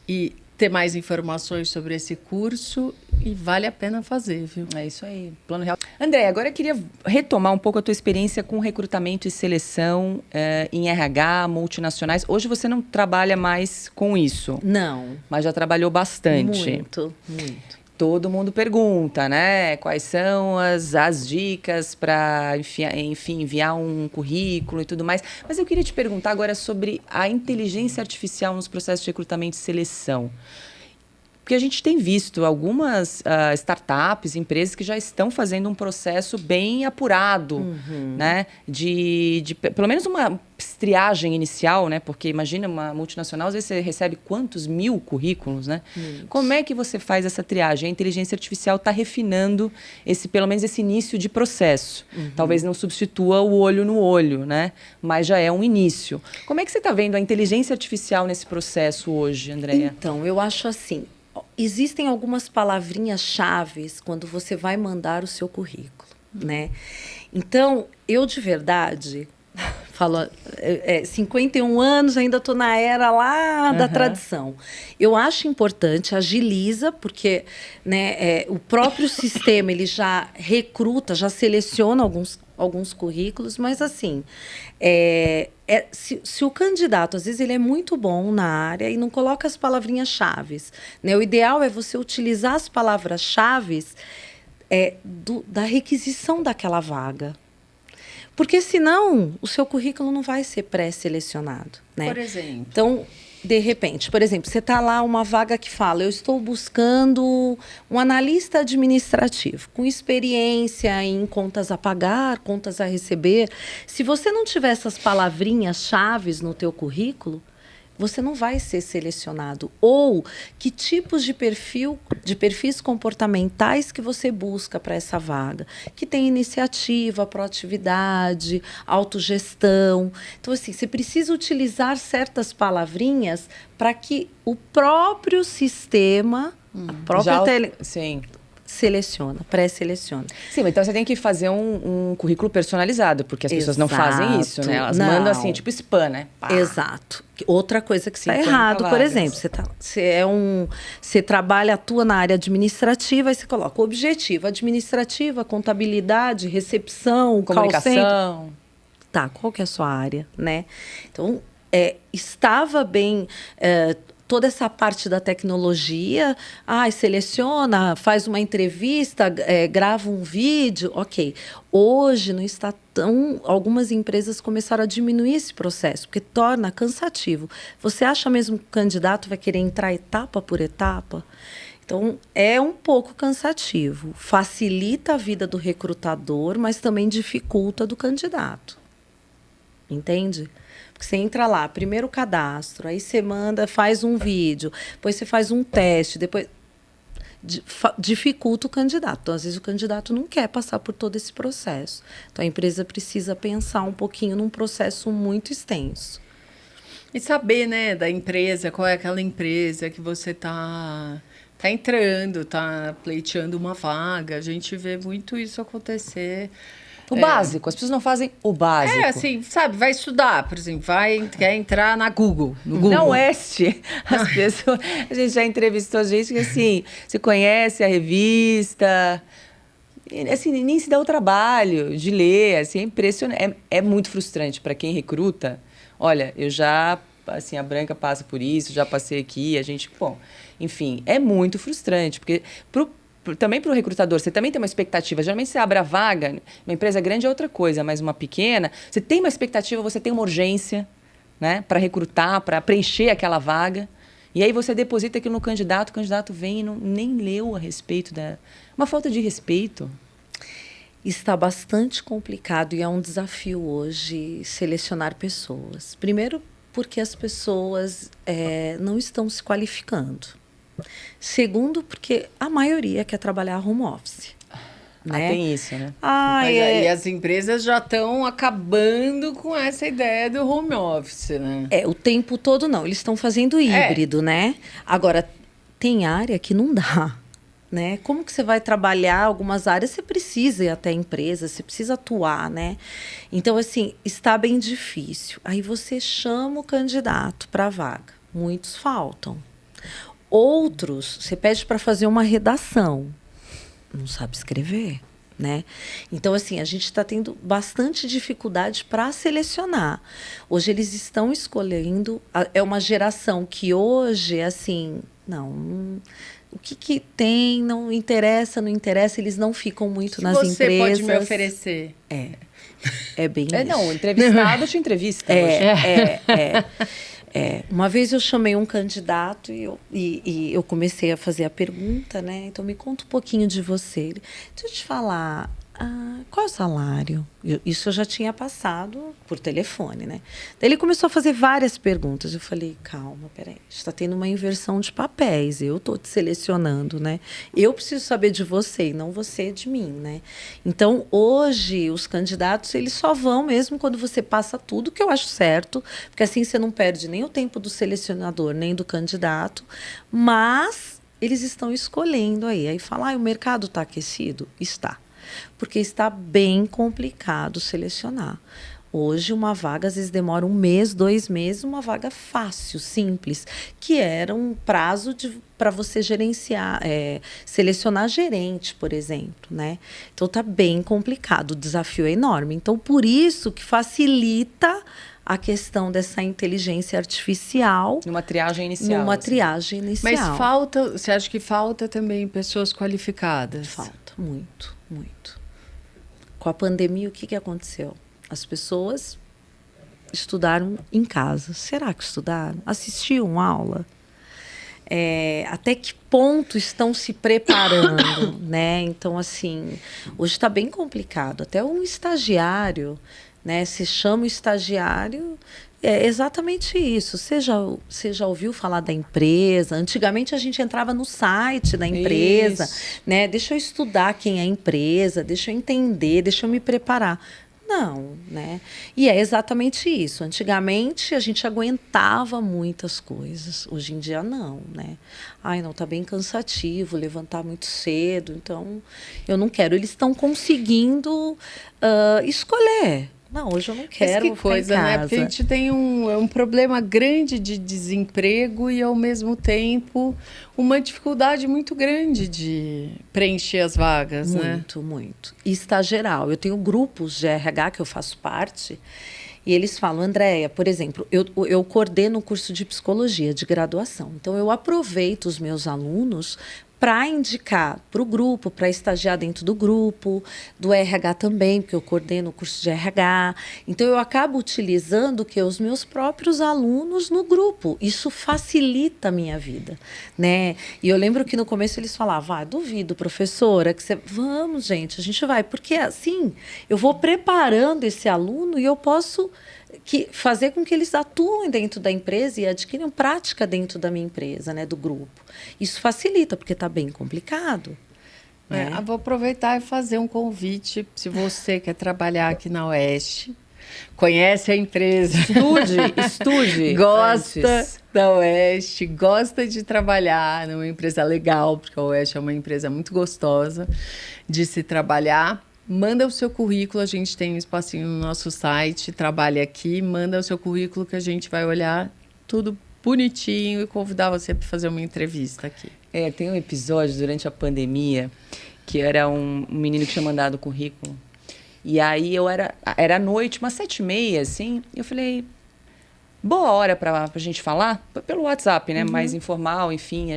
e ter mais informações sobre esse curso, e vale a pena fazer, viu? É isso aí, Plano Real. André, agora eu queria retomar um pouco a tua experiência com recrutamento e seleção em RH, multinacionais. Hoje você não trabalha mais com isso. Não. Mas já trabalhou bastante. Muito. Todo mundo pergunta, né? Quais são as dicas para, enfim, enviar um currículo e tudo mais. Mas eu queria te perguntar agora sobre a inteligência artificial nos processos de recrutamento e seleção. Porque a gente tem visto algumas startups, empresas que já estão fazendo um processo bem apurado, né? De pelo menos uma triagem inicial, né? Porque imagina uma multinacional, às vezes você recebe quantos mil currículos, né? Como é que você faz essa triagem? A inteligência artificial está refinando pelo menos esse início de processo. Talvez não substitua o olho no olho, né? Mas já é um início. Como é que você está vendo a inteligência artificial nesse processo hoje, Andréa? Então, eu acho assim, existem algumas palavrinhas-chave quando você vai mandar o seu currículo, né? Então, eu de verdade, falo, 51 anos, ainda estou na era lá da tradição. Eu acho importante, agiliza, porque, né, o próprio sistema ele já recruta, já seleciona alguns currículos, mas assim, se o candidato, às vezes, ele é muito bom na área e não coloca as palavrinhas-chave, né? O ideal é você utilizar as palavras-chave da requisição daquela vaga. Porque, senão, o seu currículo não vai ser pré-selecionado, né? Por exemplo? Então, de repente, por exemplo, você está lá, uma vaga que fala, eu estou buscando um analista administrativo, com experiência em contas a pagar, contas a receber. Se você não tiver essas palavrinhas-chave no teu currículo, você não vai ser selecionado. Ou que tipos de perfis comportamentais que você busca para essa vaga. Que tem iniciativa, proatividade, autogestão. Então, assim, você precisa utilizar certas palavrinhas para que o próprio sistema, a própria Sim. seleciona, pré-seleciona. Sim, mas então você tem que fazer um currículo personalizado, porque as pessoas não fazem isso, né? Elas mandam assim, tipo spam, né? Pá. Exato. Outra coisa que está errado, por exemplo, você trabalha, atua na área administrativa, aí você coloca objetivo, administrativa, contabilidade, recepção, comunicação. Tá, qual que é a sua área, né? Então, estava bem... toda essa parte da tecnologia, seleciona, faz uma entrevista, grava um vídeo, ok. Hoje não está tão... Algumas empresas começaram a diminuir esse processo, porque torna cansativo. Você acha mesmo que o candidato vai querer entrar etapa por etapa? Então, é um pouco cansativo. Facilita a vida do recrutador, mas também dificulta do candidato. Entende? Você entra lá, primeiro cadastro, aí você manda, faz um vídeo, depois você faz um teste, depois dificulta o candidato. Então, às vezes, o candidato não quer passar por todo esse processo. Então, a empresa precisa pensar um pouquinho num processo muito extenso. E saber, né, da empresa, qual é aquela empresa que você está tá entrando, tá pleiteando uma vaga. A gente vê muito isso acontecer. O básico, as pessoas não fazem o básico. Assim, sabe, vai estudar, por exemplo, quer entrar no Google. Na Oeste, as pessoas... A gente já entrevistou gente que, assim, se conhece a revista... Assim, nem se dá o trabalho de ler, assim, é impressionante. É muito frustrante para quem recruta. Olha, eu já... Assim, a Branca passa por isso, já passei aqui, a gente... Bom, enfim, é muito frustrante, porque... Também para o recrutador, você também tem uma expectativa. Geralmente você abre a vaga, uma empresa grande é outra coisa, mas uma pequena, você tem uma expectativa, você tem uma urgência, né, para recrutar, para preencher aquela vaga. E aí você deposita aquilo no candidato, o candidato vem e nem leu a respeito da... Uma falta de respeito. Está bastante complicado e é um desafio hoje selecionar pessoas. Primeiro, porque as pessoas não estão se qualificando. Segundo, porque a maioria quer trabalhar home office. Né? Tem isso, né? Mas aí as empresas já estão acabando com essa ideia do home office, né? O tempo todo não. Eles estão fazendo híbrido, né? Agora, tem área que não dá. Né? Como que você vai trabalhar algumas áreas? Você precisa ir até a empresa, você precisa atuar, né? Então, assim, está bem difícil. Aí você chama o candidato para a vaga. Muitos faltam. Outros, você pede para fazer uma redação. Não sabe escrever, né? Então, assim, a gente está tendo bastante dificuldade para selecionar. Hoje eles estão escolhendo... É uma geração que hoje, assim... O que tem, não interessa, eles não ficam muito nas empresas. Você pode me oferecer. É bem isso. Não, o entrevistado te entrevista hoje. Uma vez eu chamei um candidato e eu comecei a fazer a pergunta, né? Então, me conta um pouquinho de você. Deixa eu te falar, qual é o salário? Isso eu já tinha passado por telefone, né? Daí ele começou a fazer várias perguntas. Eu falei, calma, peraí, a gente está tendo uma inversão de papéis. Eu estou te selecionando, né? Eu preciso saber de você e não você de mim, né? Então, hoje, os candidatos, eles só vão mesmo quando você passa tudo, que eu acho certo, porque assim você não perde nem o tempo do selecionador, nem do candidato, mas eles estão escolhendo aí. Aí fala, o mercado está aquecido? Está. Porque está bem complicado selecionar. Hoje, uma vaga, às vezes, demora 1 mês, 2 meses, uma vaga fácil, simples, que era um prazo para você gerenciar, selecionar gerente, por exemplo, né? Então, está bem complicado, o desafio é enorme. Então, por isso que facilita a questão dessa inteligência artificial. Numa triagem inicial. Triagem inicial. Mas você acha que falta também pessoas qualificadas? Falta, muito, muito. Com a pandemia, o que aconteceu? As pessoas estudaram em casa. Será que estudaram? Assistiam aula? Até que ponto estão se preparando, né? Então, assim, hoje está bem complicado. Até um estagiário, né? Se chama o estagiário, é exatamente isso. Você já ouviu falar da empresa? Antigamente a gente entrava no site da empresa, né? Deixa eu estudar quem é a empresa, deixa eu entender, deixa eu me preparar. Não, né? E é exatamente isso. Antigamente a gente aguentava muitas coisas. Hoje em dia não, né? Não, tá bem cansativo, levantar muito cedo, então eu não quero. Eles estão conseguindo escolher. Não, hoje eu não quero. Mas que coisa, ficar em casa. né? Porque a gente tem um problema grande de desemprego e, ao mesmo tempo, uma dificuldade muito grande de preencher as vagas, né? Muito, muito. E está geral. Eu tenho grupos de RH que eu faço parte e eles falam, Andréia, por exemplo, eu coordeno o curso de psicologia de graduação. Então, eu aproveito os meus alunos para indicar para o grupo, para estagiar dentro do grupo, do RH também, porque eu coordeno o curso de RH. Então, eu acabo utilizando os meus próprios alunos no grupo. Isso facilita a minha vida, né? E eu lembro que no começo eles falavam, duvido, professora, que você... Vamos, gente, a gente vai. Porque assim, eu vou preparando esse aluno e eu posso fazer com que eles atuem dentro da empresa e adquiram prática dentro da minha empresa, né, do grupo. Isso facilita, porque está bem complicado. Né? Vou aproveitar e fazer um convite, se você quer trabalhar aqui na Oeste, conhece a empresa. Estude. Gosta antes. da Oeste, gosta de trabalhar numa empresa legal, porque a Oeste é uma empresa muito gostosa de se trabalhar. Manda o seu currículo, a gente tem um espacinho no nosso site, trabalha aqui, manda o seu currículo que a gente vai olhar tudo bonitinho e convidar você para fazer uma entrevista aqui. Tem um episódio durante a pandemia que era um menino que tinha mandado o currículo. E aí era à noite, umas 7h30, assim, e eu falei, boa hora pra gente falar, pelo WhatsApp, né? Mais informal, enfim,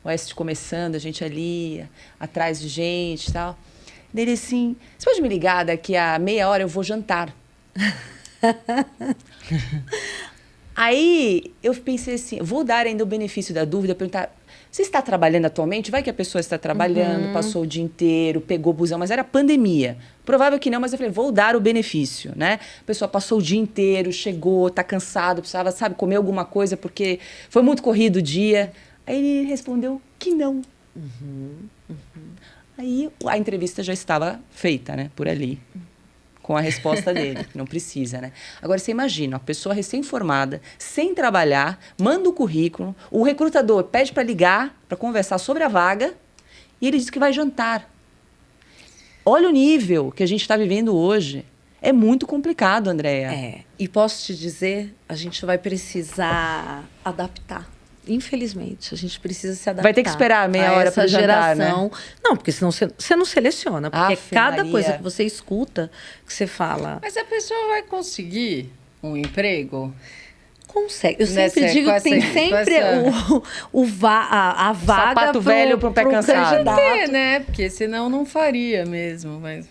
o Oeste começando, a gente ali, atrás de gente e tal. Dele assim, você pode me ligar daqui a meia hora, eu vou jantar. Aí eu pensei assim, vou dar ainda o benefício da dúvida, perguntar, você está trabalhando atualmente? Vai que a pessoa está trabalhando, passou o dia inteiro, pegou o busão, mas era pandemia. Provável que não, mas eu falei, vou dar o benefício, né? A pessoa passou o dia inteiro, chegou, tá cansado, precisava, sabe, comer alguma coisa porque foi muito corrido o dia. Aí ele respondeu que não. Aí a entrevista já estava feita, né, por ali. Com a resposta dele, que não precisa, né? Agora, você imagina, a pessoa recém-formada, sem trabalhar, manda o currículo, o recrutador pede para ligar, para conversar sobre a vaga, e ele diz que vai jantar. Olha o nível que a gente está vivendo hoje. É muito complicado, Andréia. E posso te dizer, a gente vai precisar adaptar. Infelizmente, a gente precisa se adaptar. Vai ter que esperar meia hora para jantar, geração. né? Não, porque senão você não seleciona. Porque Aff, cada Maria. coisa que você escuta, que você fala... Mas a pessoa vai conseguir um emprego? Consegue. Eu sempre digo que tem sempre a vaga sapato velho pro pé cansado. candidato. Né? Porque senão não faria mesmo. Mas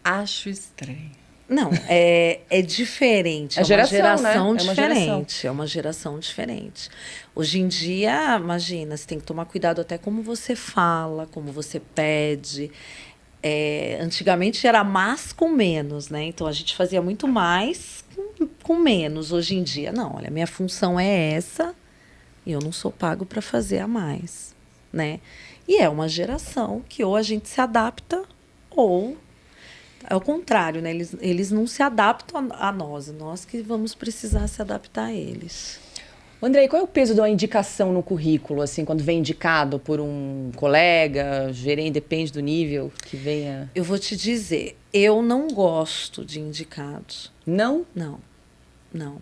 acho estranho. Não, é diferente. É geração, uma geração né? diferente. É uma geração diferente. Hoje em dia, imagina, você tem que tomar cuidado até como você fala, como você pede. Antigamente era mais com menos, né? Então a gente fazia muito mais com menos. Hoje em dia, não, olha, minha função é essa e eu não sou pago para fazer a mais, né? E é uma geração que ou a gente se adapta ou é o contrário, né? Eles não se adaptam a nós que vamos precisar se adaptar a eles. Andrei, qual é o peso de uma indicação no currículo, assim, quando vem indicado por um colega, gerente, depende do nível que venha? Eu vou te dizer, eu não gosto de indicados. Não? Não.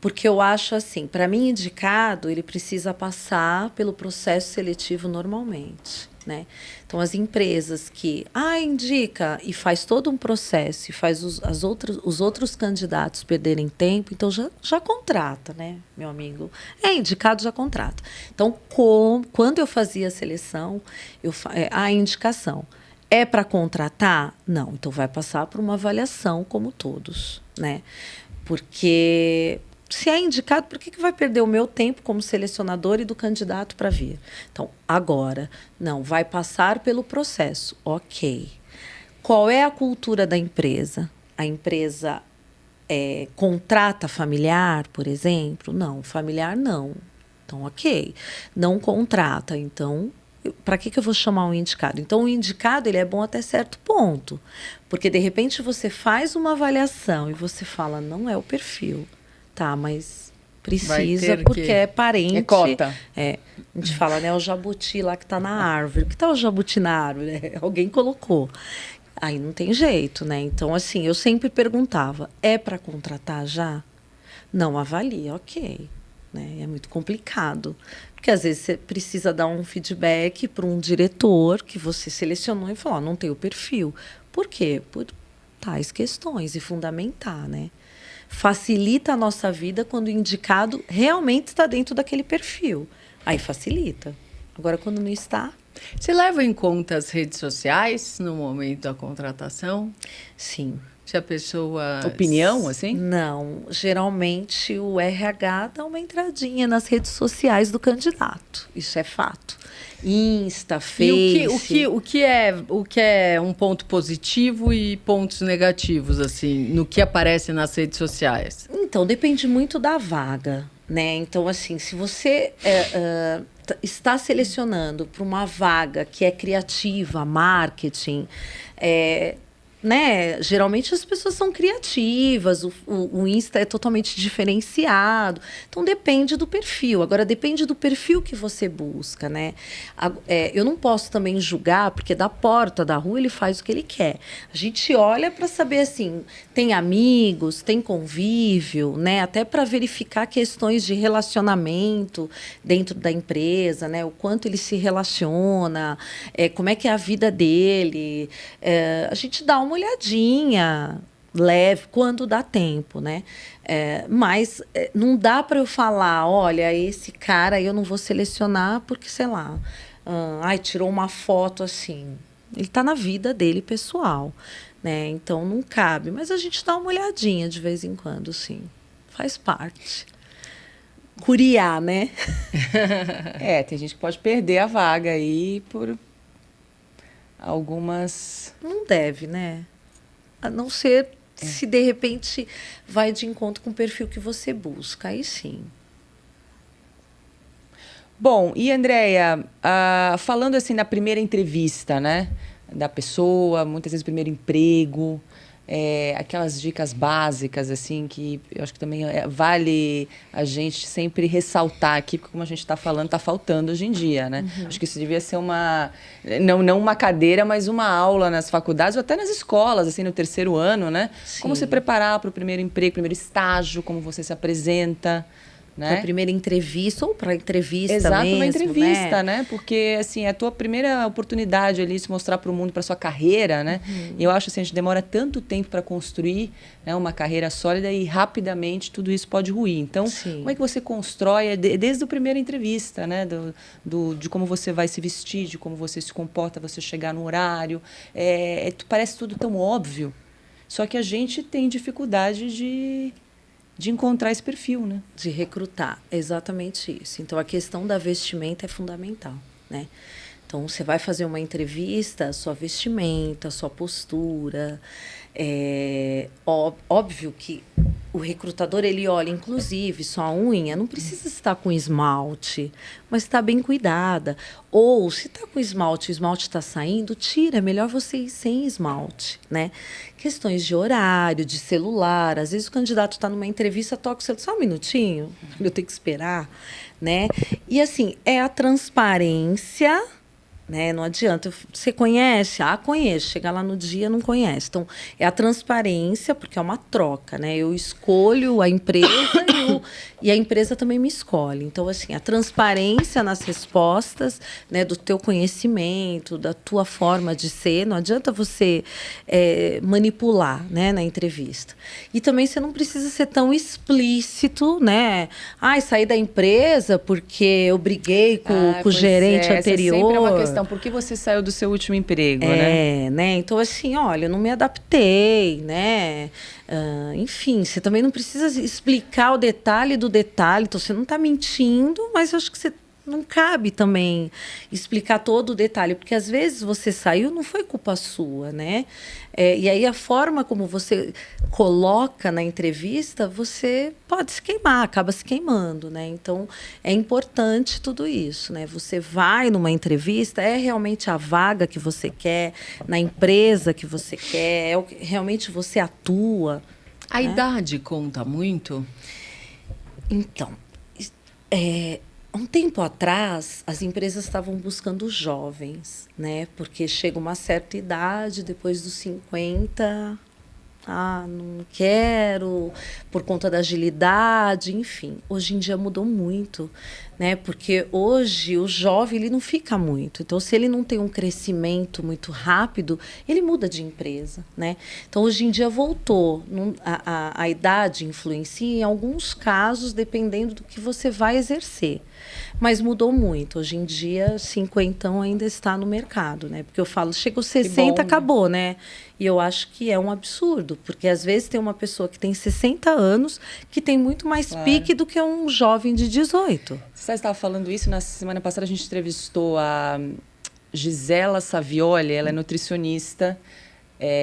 Porque eu acho assim, para mim, indicado, ele precisa passar pelo processo seletivo normalmente, né? Então, as empresas que indica e faz todo um processo e faz os outros candidatos perderem tempo, então já contrata, né, meu amigo? Indicado, já contrata. Então, quando eu fazia a seleção, a indicação é para contratar? Não. Então, vai passar por uma avaliação como todos, né? Porque... se é indicado, por que vai perder o meu tempo como selecionador e do candidato para vir? Então, agora, não, vai passar pelo processo. Ok. Qual é a cultura da empresa? A empresa contrata familiar, por exemplo? Não, familiar não. Então, ok. Não contrata, então... para que eu vou chamar um indicado? Então, o indicado ele é bom até certo ponto. Porque, de repente, você faz uma avaliação e você fala, não é o perfil. Tá, mas precisa porque é parente. É cota. A gente fala, né, o jabuti lá que tá na árvore. Que tá o jabuti na árvore? Né? Alguém colocou. Aí não tem jeito, né? Então, assim, eu sempre perguntava, é para contratar já? Não avalia, ok. Né? É muito complicado. Porque, às vezes, você precisa dar um feedback para um diretor que você selecionou e falar, não tem o perfil. Por quê? Por tais questões e fundamentar, né? Facilita a nossa vida quando o indicado realmente está dentro daquele perfil. Aí facilita. Agora, quando não está... Você leva em conta as redes sociais no momento da contratação? Sim. Se a pessoa... Opinião, assim? Não. Geralmente, o RH dá uma entradinha nas redes sociais do candidato. Isso é fato. Insta, Face... E o que é um ponto positivo e pontos negativos, assim, no que aparece nas redes sociais? Então, depende muito da vaga, né? Então, assim, se você está selecionando para uma vaga que é criativa, marketing, né? Geralmente as pessoas são criativas, o Insta é totalmente diferenciado. Então depende do perfil. Agora depende do perfil que você busca, né? Eu não posso também julgar, porque da porta da rua ele faz o que ele quer. A gente olha para saber assim, tem amigos, tem convívio, né? Até para verificar questões de relacionamento dentro da empresa, né? O quanto ele se relaciona, como é que é a vida dele. A gente dá uma olhadinha leve quando dá tempo, né? Mas não dá para eu falar, olha, esse cara eu não vou selecionar porque, sei lá, tirou uma foto assim. Ele está na vida dele pessoal, né? Então não cabe. Mas a gente dá uma olhadinha de vez em quando, sim. Faz parte. Curiar, né? Tem gente que pode perder a vaga aí por algumas... Não deve, né? A não ser se de repente vai de encontro com o perfil que você busca. Aí sim. Bom, e Andréia, falando assim na primeira entrevista, né? Da pessoa, muitas vezes o primeiro emprego, aquelas dicas básicas, assim, que eu acho que também vale a gente sempre ressaltar aqui, porque como a gente está falando, está faltando hoje em dia, né? Acho que isso devia ser não uma cadeira, mas uma aula nas faculdades ou até nas escolas, assim, no terceiro ano, né? Sim. Como se preparar para o primeiro emprego, primeiro estágio, como você se apresenta, né? Para a primeira entrevista ou para a entrevista Exato, mesmo, uma entrevista, né? Porque, assim, é a tua primeira oportunidade ali de se mostrar para o mundo, para sua carreira, né? E eu acho assim, a gente demora tanto tempo para construir, né, uma carreira sólida e rapidamente tudo isso pode ruir. Então, Sim. como é que você constrói desde a primeira entrevista, né? De como você vai se vestir, de como você se comporta, você chegar no horário. Parece tudo tão óbvio, só que a gente tem dificuldade de encontrar esse perfil, né? De recrutar, exatamente isso. Então, a questão da vestimenta é fundamental, né? Então, você vai fazer uma entrevista, sua vestimenta, sua postura. Óbvio que o recrutador, ele olha, inclusive, sua unha não precisa estar com esmalte, mas está bem cuidada. Ou, se está com esmalte, o esmalte está saindo, tira, é melhor você ir sem esmalte, né? Questões de horário, de celular. Às vezes o candidato está numa entrevista, toca o celular, só um minutinho, eu tenho que esperar, né? E, assim, é a transparência... Né? Não adianta. Você conhece? Conheço. Chega lá no dia, não conhece. Então, é a transparência, porque é uma troca, né? Eu escolho a empresa e a empresa também me escolhe. Então, assim, a transparência nas respostas, né, do teu conhecimento, da tua forma de ser. Não adianta você manipular, né, na entrevista. E também você não precisa ser tão explícito, né? Saí da empresa porque eu briguei com o gerente anterior. Essa sempre é uma questão. Por que você saiu do seu último emprego, né? Então, assim, olha, eu não me adaptei, né? Enfim, você também não precisa explicar o detalhe do detalhe. Então, você não está mentindo, mas eu acho que você não cabe também explicar todo o detalhe, porque às vezes você saiu, não foi culpa sua, né? E aí a forma como você coloca na entrevista, você pode se queimar, acaba se queimando, né? Então, é importante tudo isso, né? Você vai numa entrevista, é realmente a vaga que você quer, na empresa que você quer, realmente você atua. A idade conta muito? Então, um tempo atrás, as empresas estavam buscando jovens, né? Porque chega uma certa idade, depois dos 50, não quero, por conta da agilidade, enfim. Hoje em dia mudou muito, né? Porque hoje o jovem ele não fica muito. Então, se ele não tem um crescimento muito rápido, ele muda de empresa, né? Então, hoje em dia voltou. A idade influencia em alguns casos, dependendo do que você vai exercer. Mas mudou muito. Hoje em dia, 50 ainda está no mercado, né? Porque eu falo, chega aos 60, acabou, né? E eu acho que é um absurdo, porque às vezes tem uma pessoa que tem 60 anos que tem muito mais pique do que um jovem de 18. Você estava falando isso, na semana passada a gente entrevistou a Gisela Savioli, ela é nutricionista,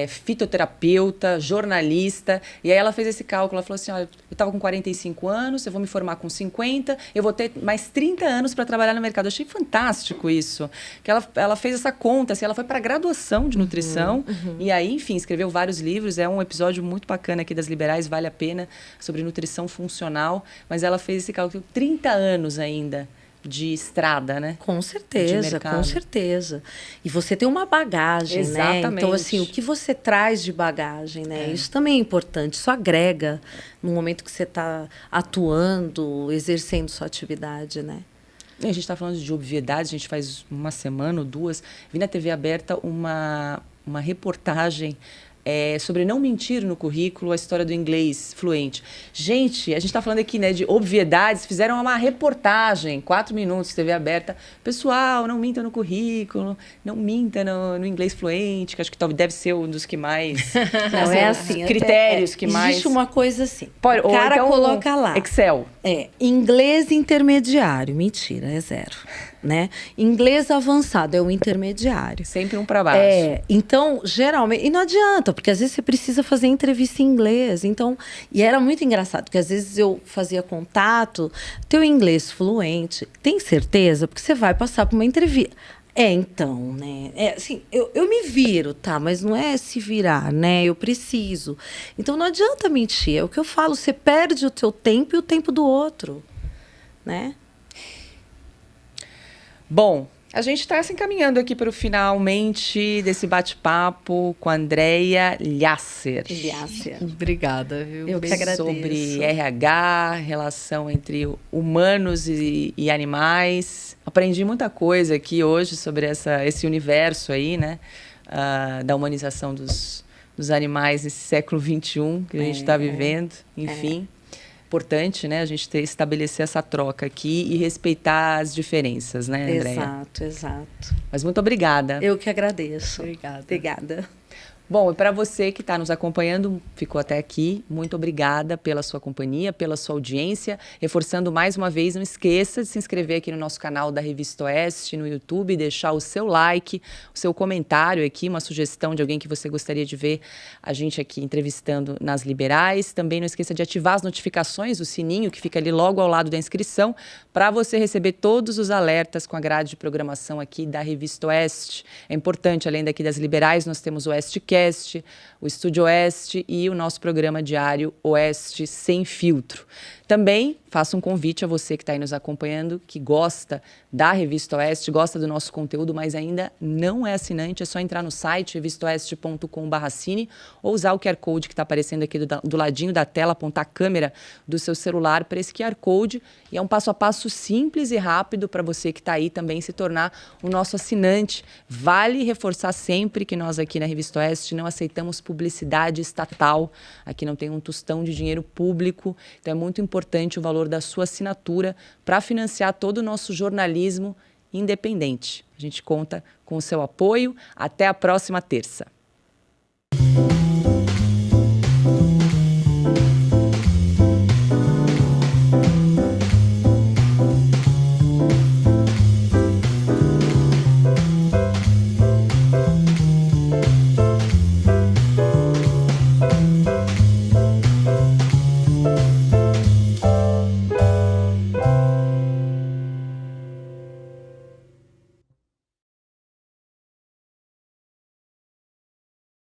fitoterapeuta, jornalista, e aí ela fez esse cálculo, ela falou assim, olha, eu estava com 45 anos, eu vou me formar com 50, eu vou ter mais 30 anos para trabalhar no mercado. Eu achei fantástico isso, que ela fez essa conta, assim, ela foi para graduação de nutrição, e aí, enfim, escreveu vários livros, é um episódio muito bacana aqui das Liberais, vale a pena, sobre nutrição funcional, mas ela fez esse cálculo, 30 anos ainda, de estrada, né? Com certeza, com certeza. E você tem uma bagagem, exatamente, né? Então, assim, o que você traz de bagagem, né? Isso também é importante, isso agrega no momento que você está atuando, exercendo sua atividade, né? A gente está falando de obviedade, a gente faz uma semana ou duas, vi na TV aberta uma reportagem sobre não mentir no currículo, a história do inglês fluente. Gente, a gente está falando aqui, né, de obviedades, fizeram uma reportagem, 4 minutos, TV aberta. Pessoal, não minta no currículo, não minta no inglês fluente, que acho que deve ser um dos que mais... Não, é assim... critérios que mais... Existe uma coisa assim, Pode, o cara então, coloca lá... Excel. Inglês intermediário. Mentira, é 0. Né? Inglês avançado é o intermediário. Sempre um para baixo. Então, geralmente... E não adianta, porque às vezes você precisa fazer entrevista em inglês. Então, e era muito engraçado, porque às vezes eu fazia contato, teu inglês fluente, tem certeza? Porque você vai passar por uma entrevista. Então, né? Assim, eu me viro, tá? Mas não é se virar, né? Eu preciso. Então, não adianta mentir. É o que eu falo, você perde o teu tempo e o tempo do outro, né? Bom, a gente está se encaminhando aqui para o finalmente desse bate-papo com a Andréia Gliasser. Obrigada, viu? Eu que agradeço. Sobre RH, relação entre humanos e animais. Aprendi muita coisa aqui hoje sobre esse universo aí, né? Da humanização dos animais nesse século XXI que a gente está vivendo. Enfim. Importante, né, a gente estabelecer essa troca aqui e respeitar as diferenças, né, Andréia? Exato. Mas muito obrigada. Eu que agradeço. Obrigada. Bom, e para você que está nos acompanhando, ficou até aqui, muito obrigada pela sua companhia, pela sua audiência. Reforçando mais uma vez, não esqueça de se inscrever aqui no nosso canal da Revista Oeste, no YouTube, deixar o seu like, o seu comentário aqui, uma sugestão de alguém que você gostaria de ver a gente aqui entrevistando nas Liberais. Também não esqueça de ativar as notificações, o sininho que fica ali logo ao lado da inscrição, para você receber todos os alertas com a grade de programação aqui da Revista Oeste. É importante, além daqui das Liberais, nós temos o Oestecast, o Estúdio Oeste e o nosso programa diário Oeste Sem Filtro. Também faço um convite a você que está aí nos acompanhando, que gosta da Revista Oeste, gosta do nosso conteúdo, mas ainda não é assinante, é só entrar no site revistaoeste.com/assine ou usar o QR Code que está aparecendo aqui do ladinho da tela, apontar a câmera do seu celular para esse QR Code, e é um passo a passo simples e rápido para você que está aí também se tornar o nosso assinante. Vale reforçar sempre que nós aqui na Revista Oeste não aceitamos publicidade estatal, aqui não tem um tostão de dinheiro público, então é muito importante o valor da sua assinatura para financiar todo o nosso jornalismo independente. A gente conta com o seu apoio. Até a próxima terça.